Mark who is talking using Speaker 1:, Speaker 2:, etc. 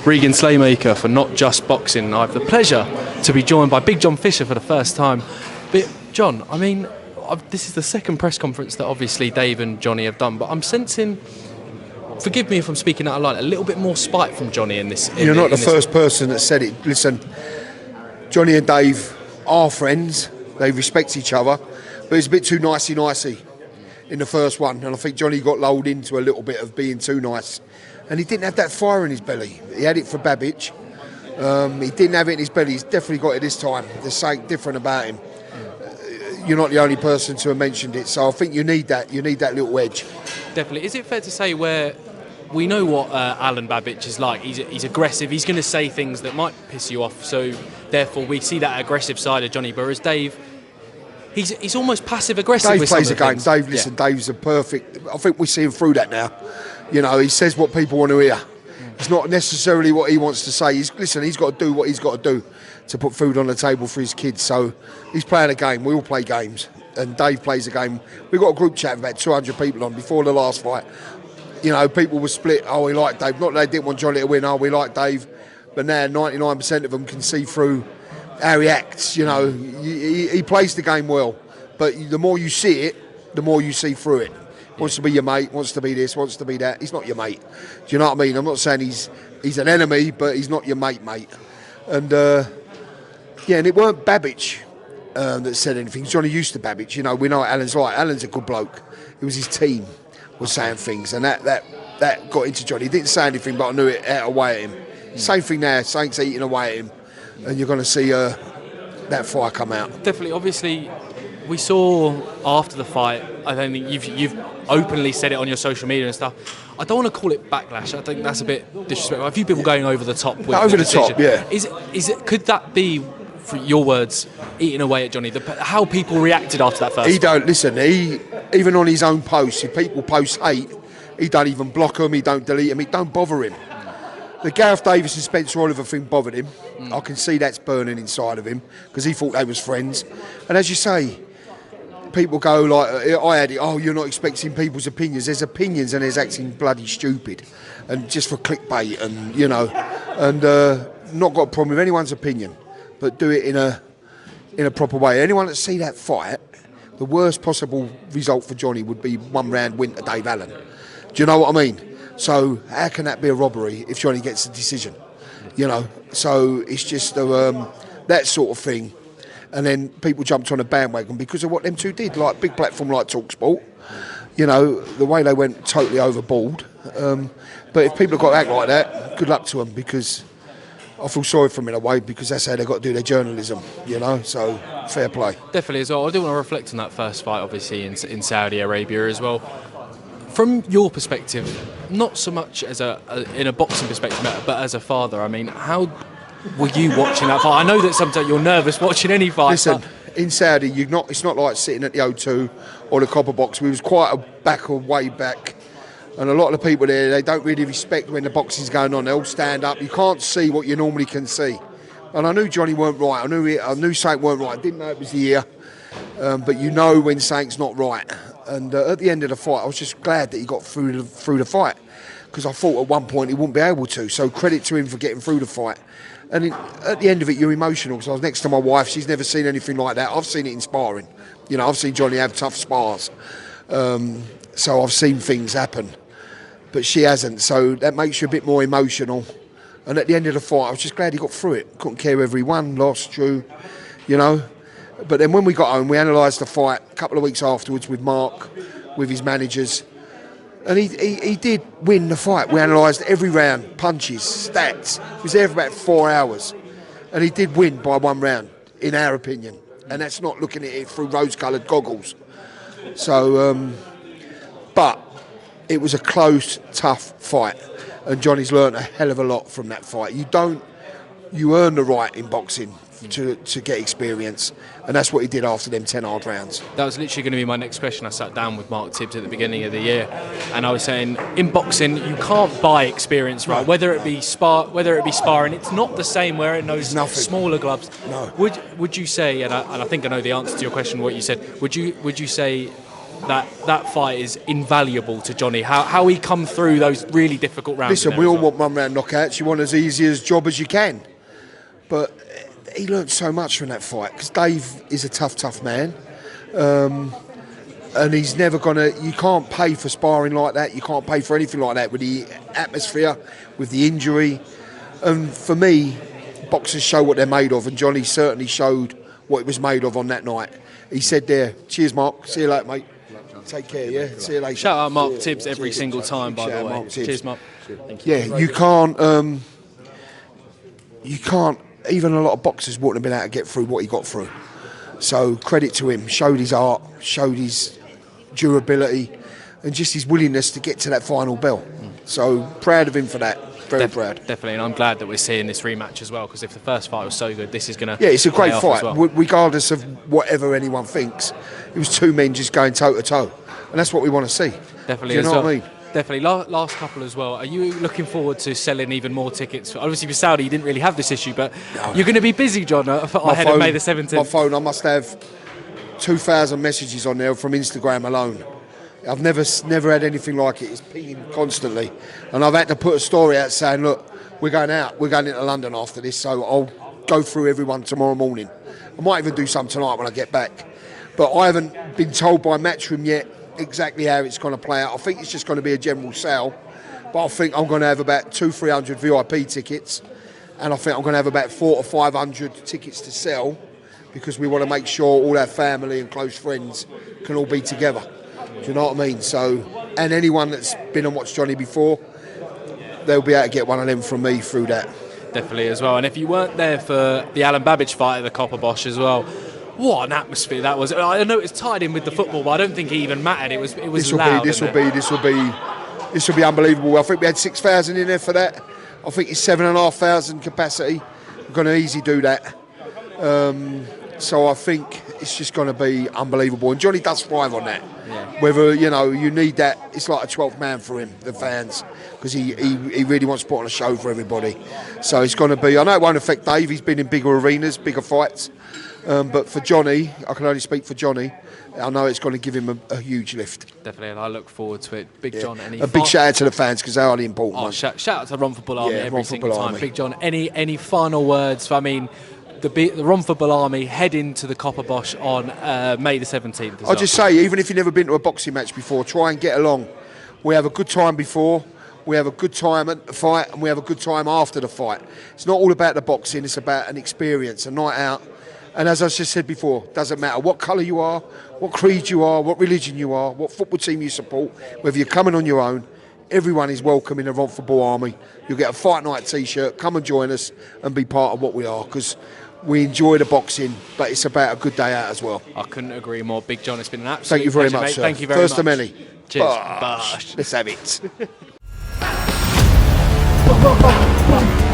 Speaker 1: Regan Slaymaker for Not Just Boxing. I have the pleasure to be joined by Big John Fisher for the first time. But John, I mean, this is the second press conference that obviously Dave and Johnny have done, but I'm sensing, forgive me if I'm speaking out of line, a little bit more spite from Johnny in this.
Speaker 2: You're not the first person that said it. Listen, Johnny and Dave are friends. They respect each other, but it's a bit too nicey in the first one, and I think Johnny got lulled into a little bit of being too nice. And he didn't have that fire in his belly. He had it for Babbage. He didn't have it in his belly. He's definitely got it this time. There's something different about him. You're not the only person to have mentioned it, so I think you need that. You need that little edge.
Speaker 1: Definitely. Is it fair to say where we know what Alan Babbage is like? He's aggressive. He's going to say things that might piss you off. So therefore, we see that aggressive side of Johnny. Whereas Dave, he's almost passive aggressive.
Speaker 2: Dave plays a game. Dave, listen, yeah. Dave's a perfect. I think we see him through that now. You know, he says what people want to hear. It's not necessarily what he wants to say. He's got to do what he's got to do to put food on the table for his kids. So he's playing a game. We all play games. And Dave plays a game. We've got a group chat of about 200 people on before the last fight. You know, people were split. Oh, we like Dave. Not that they didn't want Johnny to win. Oh, we like Dave. But now 99% of them can see through how he acts. You know, he plays the game well. But the more you see it, the more you see through it. Wants to be your mate, wants to be this, wants to be that. He's not your mate. Do you know what I mean? I'm not saying he's an enemy, but he's not your mate. And, and it weren't Babbage that said anything. Johnny used to Babbage. You know, we know what Alan's like. Alan's a good bloke. It was his team was saying things, and that got into Johnny. He didn't say anything, but I knew it ate away at him. Same thing now. Something's eating away at him. And you're going to see that fire come out.
Speaker 1: Definitely. Obviously, we saw after the fight, I don't think you've openly said it on your social media and stuff. I don't want to call it backlash. I think that's a bit disrespectful. A few people going over the top with
Speaker 2: over the
Speaker 1: decision.
Speaker 2: top, yeah.
Speaker 1: Is it? Could that be, for your words, eating away at Johnny? How people reacted after that first?
Speaker 2: He don't listen. He even on his own posts, if people post hate, he don't even block them. He don't delete them. It don't bother him. The Gareth Davis and Spencer Oliver thing bothered him. I can see that's burning inside of him because he thought they was friends. And as you say, people go like, I had it, oh, you're not expecting people's opinions. There's opinions and there's acting bloody stupid. And just for clickbait and, you know, and not got a problem with anyone's opinion, but do it in a proper way. Anyone that see that fight, the worst possible result for Johnny would be 1 round win to Dave Allen. Do you know what I mean? So how can that be a robbery if Johnny gets a decision? You know, so it's just that sort of thing. And then people jumped on a bandwagon because of what them two did, like big platform like TalkSport. You know, the way they went totally overboard. But if people have got to act like that, good luck to them, because I feel sorry for them in a way, because that's how they've got to do their journalism, you know, so fair play.
Speaker 1: Definitely as well. I do want to reflect on that first fight, obviously, in Saudi Arabia as well. From your perspective, not so much as in a boxing perspective, but as a father, I mean, how were you watching that fight? I know that sometimes you're nervous watching any fight.
Speaker 2: Listen, in Saudi, it's not like sitting at the O2 or the Copper Box. We was quite a way back. And a lot of the people there, they don't really respect when the boxing's going on. They all stand up. You can't see what you normally can see. And I knew Johnny weren't right. I knew something weren't right. I didn't know it was the ear. But you know when something's not right. And at the end of the fight, I was just glad that he got through the fight, because I thought at one point he wouldn't be able to. So credit to him for getting through the fight. And at the end of it, you're emotional, because I was next to my wife. She's never seen anything like that. I've seen it in sparring. You know, I've seen Johnny have tough spars. So I've seen things happen. But she hasn't. So that makes you a bit more emotional. And at the end of the fight, I was just glad he got through it. Couldn't care whether he won, lost, drew, you know. But then when we got home, we analysed the fight a couple of weeks afterwards with Mark, with his managers. And he did win the fight. We analysed every round, punches, stats. He was there for about 4 hours. And he did win by 1 round, in our opinion. And that's not looking at it through rose-coloured goggles. So, but it was a close, tough fight. And Johnny's learnt a hell of a lot from that fight. You earn the right in boxing to get experience, and that's what he did after them 10 hard rounds.
Speaker 1: That was literally going to be my next question. I sat down with Mark Tibbs at the beginning of the year, and I was saying, in boxing you can't buy experience, right? Whether it be sparring, it's not the same where it knows smaller gloves.
Speaker 2: No.
Speaker 1: Would you say, and I think I know the answer to your question, what you said, would you say that fight is invaluable to Johnny. How he come through those really difficult rounds.
Speaker 2: Listen, we all want one-round knockouts. You want as easy a job as you can. But he learned so much from that fight because Dave is a tough man. And he's never you can't pay for sparring like that. You can't pay for anything like that with the atmosphere, with the injury. And for me, boxers show what they're made of, and Johnny certainly showed what he was made of on that night. He said there, cheers Mark, see you later mate. Take care, yeah, see you later.
Speaker 1: Shout out Mark Tibbs every single time, by the way.
Speaker 2: Mark
Speaker 1: Cheers Mark. Thank you.
Speaker 2: Yeah, you can't, even a lot of boxers wouldn't have been able to get through what he got through. So credit to him, showed his art, showed his durability, and just his willingness to get to that final bell. So proud of him for that. Very proud.
Speaker 1: Definitely, and I'm glad that we're seeing this rematch as well, because if the first fight was so good, this is going to...
Speaker 2: Yeah, it's a great fight.
Speaker 1: Well.
Speaker 2: Regardless of whatever anyone thinks, it was two men just going toe-to-toe. And that's what we want to see.
Speaker 1: Definitely.
Speaker 2: Do you know what I mean?
Speaker 1: Definitely. Last couple as well. Are you looking forward to selling even more tickets? Obviously, with Saudi, you didn't really have this issue, but you're going to be busy, John, ahead of May the 17th.
Speaker 2: My phone, I must have 2,000 messages on there from Instagram alone. I've never had anything like it. It's pinging constantly. And I've had to put a story out saying, look, we're going out. We're going into London after this, so I'll go through everyone tomorrow morning. I might even do some tonight when I get back. But I haven't been told by Matchroom yet exactly how it's going to play out. I think it's just going to be a general sale. But I think I'm going to have about 200-300 VIP tickets. And I think I'm going to have about 400 or 500 tickets to sell, because we want to make sure all our family and close friends can all be together. Do you know what I mean? So, and anyone that's been and watched Johnny before, they'll be able to get one of them from me through that.
Speaker 1: Definitely as well. And if you weren't there for the Alan Babbage fight at the Copper Bosch as well, what an atmosphere that was. I know it's tied in with the football, but I don't think it even mattered. It was loud. This
Speaker 2: will be unbelievable. I think we had 6,000 in there for that. I think it's 7,500 capacity. We're going to easily do that. So I think it's just going to be unbelievable. And Johnny does thrive on that. Yeah. Whether, you need that, it's like a 12th man for him, the fans, because he really wants to put on a show for everybody. So it's going to be, I know it won't affect Dave, he's been in bigger arenas, bigger fights. But for Johnny, I can only speak for Johnny, I know it's going to give him a huge lift.
Speaker 1: Definitely, and I look forward to it. Big John,
Speaker 2: big shout out to the fans, because they are the important ones.
Speaker 1: Shout out to Romford Army every single time.
Speaker 2: Army.
Speaker 1: Big John, any final words? The Romford Army head into the Copper Bosch on May the 17th.
Speaker 2: I'll just say, even if you've never been to a boxing match before, try and get along. We have a good time before, we have a good time at the fight, and we have a good time after the fight. It's not all about the boxing, it's about an experience, a night out. And as I just said before, doesn't matter what colour you are, what creed you are, what religion you are, what football team you support, whether you're coming on your own, everyone is welcome in the Romford Army. You'll get a Fight Night t-shirt, come and join us and be part of what we are, because we enjoy the boxing, but it's about a good day out as well.
Speaker 1: I couldn't agree more. Big John, it's been an absolute
Speaker 2: Thank you very
Speaker 1: pleasure,
Speaker 2: much,
Speaker 1: mate.
Speaker 2: sir.
Speaker 1: Thank you very much.
Speaker 2: First of many.
Speaker 1: Cheers.
Speaker 2: Bosh. Let's have it.